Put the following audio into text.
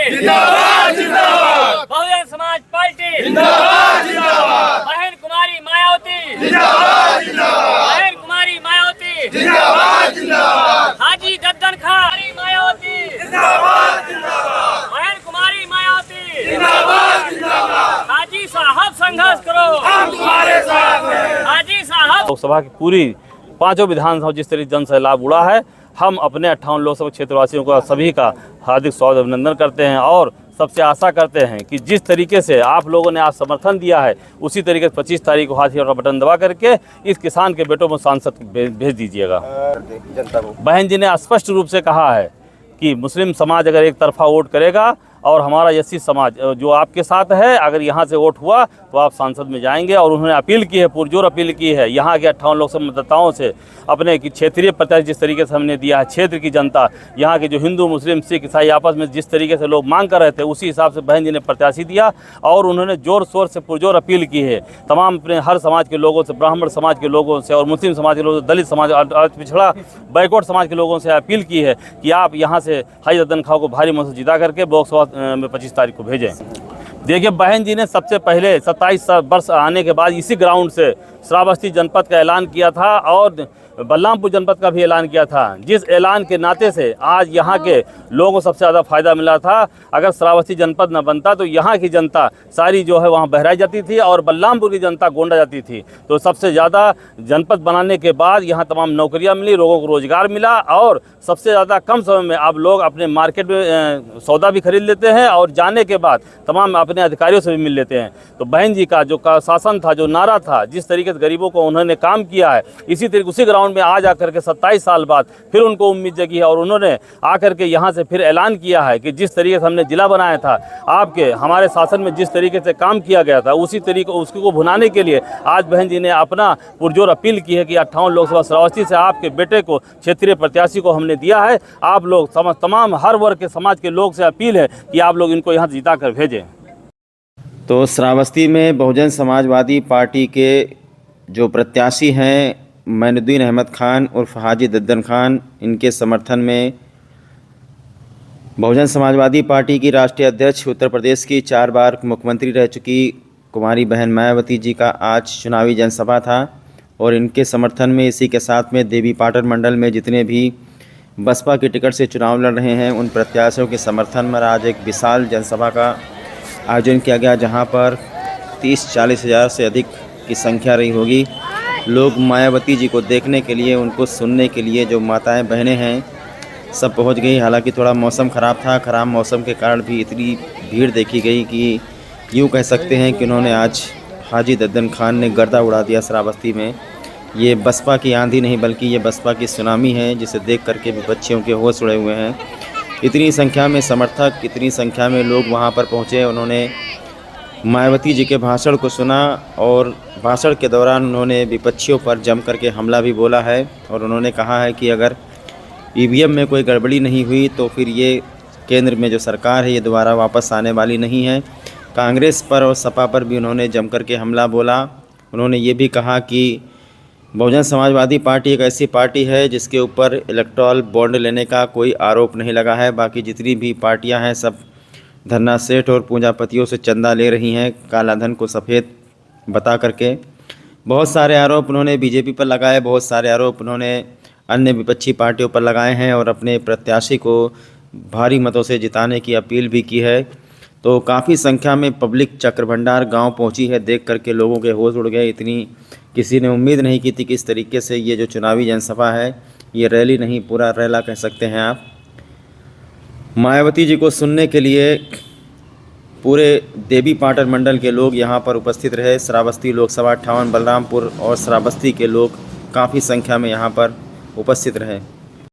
जिंदाबाद जिंदाबाद, बहुजन समाज पार्टी जिंदाबाद जिंदाबाद, बहन कुमारी मायावती जिंदाबाद जिंदाबाद, बहन कुमारी मायावती जिंदाबाद जिंदाबाद, हाजी दद्दन खान मायावती जिंदाबाद जिंदाबाद, बहन कुमारी मायावती जिंदाबाद जिंदाबाद, हाजी साहब संघर्ष करो, हम तुम्हारे साथ हैं। हाजी साहब। लोकसभा की पूरी पांचों विधानसभा जिस तरीके जन से लाभ उड़ा है, हम अपने 58 लोकसभा क्षेत्रवासियों का सभी का हार्दिक स्वागत अभिनंदन करते हैं और सबसे आशा करते हैं कि जिस तरीके से आप लोगों ने आज समर्थन दिया है उसी तरीके से 25 तारीख को हाथी और बटन दबा करके इस किसान के बेटों को सांसद भेज दीजिएगा। बहन जी ने स्पष्ट रूप से कहा है कि मुस्लिम समाज अगर एक तरफा वोट करेगा और हमारा एससी समाज जो आपके साथ है, अगर यहाँ से वोट हुआ तो आप सांसद में जाएंगे। और उन्होंने अपील की है, पुरजोर अपील की है यहाँ के 58 लोकसभा मतदाताओं से, अपने की क्षेत्रीय प्रत्याशी जिस तरीके से हमने दिया है, क्षेत्र की जनता, यहाँ के जो हिंदू मुस्लिम सिख ईसाई आपस में जिस तरीके से लोग मांग कर रहे थे उसी हिसाब से बहन जी ने प्रत्याशी दिया। और उन्होंने जोर शोर से पुरजोर अपील की है तमाम अपने हर समाज के लोगों से, ब्राह्मण समाज के लोगों से और मुस्लिम समाज के लोगों से, दलित समाज, पिछड़ा बैकवर्ड समाज के लोगों से अपील की है कि आप यहाँ से हाजी दद्दन खान को भारी मत से जिता करके लोकसभा में 25 तारीख को भेजें। देखिए, बहन जी ने सबसे पहले 27 वर्ष आने के बाद इसी ग्राउंड से श्रावस्ती जनपद का ऐलान किया था और बलरामपुर जनपद का भी ऐलान किया था, जिस ऐलान के नाते से आज यहाँ के लोगों को सबसे ज़्यादा फायदा मिला था। अगर श्रावस्ती जनपद न बनता तो यहाँ की जनता सारी जो है वहाँ बहराई जाती थी और बलरामपुर की जनता गोंडा जाती थी। तो सबसे ज़्यादा जनपद बनाने के बाद यहाँ तमाम नौकरियाँ मिली, लोगों को रोज़गार मिला और सबसे ज़्यादा कम समय में अब लोग अपने मार्केट में सौदा भी खरीद लेते हैं और जाने के बाद तमाम अपने अधिकारियों से भी मिल लेते हैं। तो बहन जी का जो शासन था, जो नारा था, जिस तरीके से गरीबों को उन्होंने काम किया है, इसी तरीके उसी ग्राउंड में आज आकर के 27 साल बाद फिर उनको उम्मीद जगी है और उन्होंने आकर के यहाँ से फिर ऐलान किया है कि जिस तरीके से हमने जिला बनाया था, आपके हमारे शासन में जिस तरीके से काम किया गया था उसी तरीके उसको भुनाने के लिए आज बहन जी ने अपना पुरजोर अपील की है कि 58 लोकसभा श्रावस्ती से आपके बेटे को क्षेत्रीय प्रत्याशी को हमने दिया है। आप लोग तमाम हर वर्ग के समाज के लोग से अपील है कि आप लोग इनको यहाँ जिता कर भेजें। तो श्रावस्ती में बहुजन समाजवादी पार्टी के जो प्रत्याशी हैं मैनुद्दीन अहमद खान उर्फ हाजी दद्दन खान, इनके समर्थन में बहुजन समाजवादी पार्टी की राष्ट्रीय अध्यक्ष, उत्तर प्रदेश की 4 बार मुख्यमंत्री रह चुकी कुमारी बहन मायावती जी का आज चुनावी जनसभा था। और इनके समर्थन में इसी के साथ में देवी पाटन मंडल में जितने भी बसपा की टिकट से चुनाव लड़ रहे हैं उन प्रत्याशियों के समर्थन में आज एक विशाल जनसभा का आयोजन किया गया, जहां पर 30-40 हज़ार से अधिक की संख्या रही होगी। लोग मायावती जी को देखने के लिए, उनको सुनने के लिए जो माताएं बहनें हैं सब पहुंच गई। हालांकि थोड़ा मौसम ख़राब था, ख़राब मौसम के कारण भी इतनी भीड़ देखी गई कि यूँ कह सकते हैं कि उन्होंने आज हाजी दद्दन खान ने गर्दा उड़ा दिया श्रावस्ती में। ये बसपा की आंधी नहीं बल्कि ये बसपा की सुनामी है, जिसे देख करके भी बच्चियों के होश उड़े हुए हैं। इतनी संख्या में समर्थक, इतनी संख्या में लोग वहाँ पर पहुँचे। उन्होंने मायावती जी के भाषण को सुना और भाषण के दौरान उन्होंने विपक्षियों पर जम करके हमला भी बोला है। और उन्होंने कहा है कि अगर ईवीएम में कोई गड़बड़ी नहीं हुई तो फिर ये केंद्र में जो सरकार है ये दोबारा वापस आने वाली नहीं है। कांग्रेस पर और सपा पर भी उन्होंने जम करके हमला बोला। उन्होंने ये भी कहा कि बहुजन समाजवादी पार्टी एक ऐसी पार्टी है जिसके ऊपर इलेक्टोरल बॉन्ड लेने का कोई आरोप नहीं लगा है। बाकी जितनी भी पार्टियां हैं सब धरना सेठ और पूंजापतियों से चंदा ले रही हैं, काला धन को सफ़ेद बता करके। बहुत सारे आरोप उन्होंने बीजेपी पर लगाए, बहुत सारे आरोप उन्होंने अन्य विपक्षी पार्टियों पर लगाए हैं और अपने प्रत्याशी को भारी मतों से जिताने की अपील भी की है। तो काफ़ी संख्या में पब्लिक चक्रभंडार गांव पहुंची है। देख करके लोगों के होश उड़ गए। इतनी किसी ने उम्मीद नहीं की थी कि इस तरीके से ये जो चुनावी जनसभा है, ये रैली नहीं पूरा रैला कह सकते हैं आप। मायावती जी को सुनने के लिए पूरे देवी पाटन मंडल के लोग यहाँ पर उपस्थित रहे। श्रावस्ती लोकसभा 58, बलरामपुर और श्रावस्ती के लोग काफ़ी संख्या में यहाँ पर उपस्थित रहे।